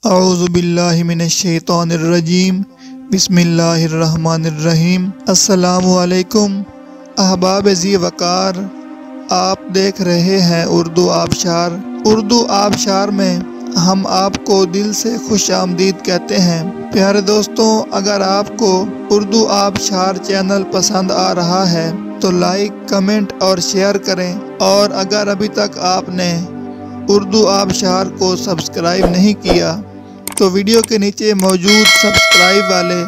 اعوذ باللہ من الشیطان الرجیم بسم اللہ الرحمن الرحیم۔ السلام علیکم احباب ذی وقار، آپ دیکھ رہے ہیں اردو آبشار۔ اردو آبشار میں ہم آپ کو دل سے خوش آمدید کہتے ہیں۔ پیارے دوستوں، اگر آپ کو اردو آبشار چینل پسند آ رہا ہے تو لائک، کمنٹ اور شیئر کریں، اور اگر ابھی تک آپ نے اردو آبشار کو سبسکرائب نہیں کیا تو ویڈیو کے نیچے موجود سبسکرائب والے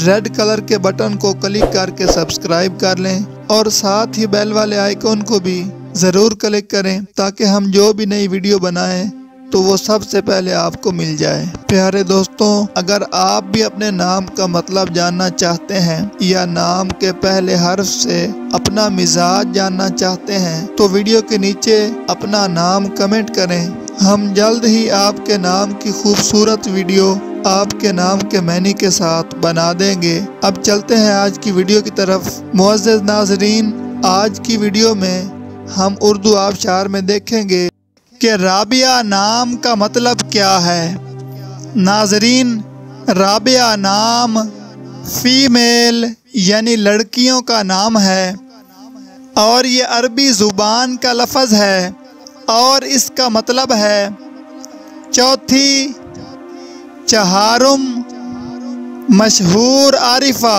ریڈ کلر کے بٹن کو کلک کر کے سبسکرائب کر لیں، اور ساتھ ہی بیل والے آئیکن کو بھی ضرور کلک کریں تاکہ ہم جو بھی نئی ویڈیو بنائیں تو وہ سب سے پہلے آپ کو مل جائے۔ پیارے دوستوں، اگر آپ بھی اپنے نام کا مطلب جاننا چاہتے ہیں یا نام کے پہلے حرف سے اپنا مزاج جاننا چاہتے ہیں تو ویڈیو کے نیچے اپنا نام کمنٹ کریں۔ ہم جلد ہی آپ کے نام کی خوبصورت ویڈیو آپ کے نام کے معنی کے ساتھ بنا دیں گے۔ اب چلتے ہیں آج کی ویڈیو کی طرف۔ معزز ناظرین، آج کی ویڈیو میں ہم اردو آبشار میں دیکھیں گے کہ رابعہ نام کا مطلب کیا ہے۔ ناظرین، رابعہ نام فیمیل یعنی لڑکیوں کا نام ہے، اور یہ عربی زبان کا لفظ ہے، اور اس کا مطلب ہے چوتھی، چہارم، مشہور عارفہ،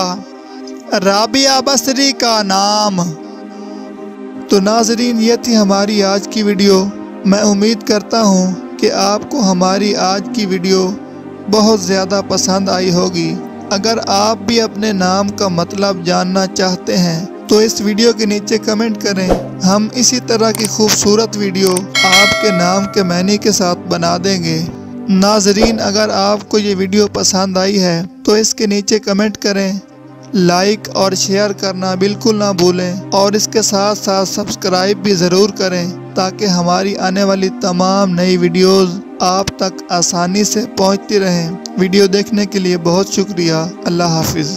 رابعہ بصری کا نام۔ تو ناظرین، یہ تھی ہماری آج کی ویڈیو۔ میں امید کرتا ہوں کہ آپ کو ہماری آج کی ویڈیو بہت زیادہ پسند آئی ہوگی۔ اگر آپ بھی اپنے نام کا مطلب جاننا چاہتے ہیں تو اس ویڈیو کے نیچے کمنٹ کریں۔ ہم اسی طرح کی خوبصورت ویڈیو آپ کے نام کے معنی کے ساتھ بنا دیں گے۔ ناظرین، اگر آپ کو یہ ویڈیو پسند آئی ہے تو اس کے نیچے کمنٹ کریں، لائک اور شیئر کرنا بالکل نہ بھولیں، اور اس کے ساتھ ساتھ سبسکرائب بھی ضرور کریں تاکہ ہماری آنے والی تمام نئی ویڈیوز آپ تک آسانی سے پہنچتی رہیں۔ ویڈیو دیکھنے کے لیے بہت شکریہ۔ اللہ حافظ۔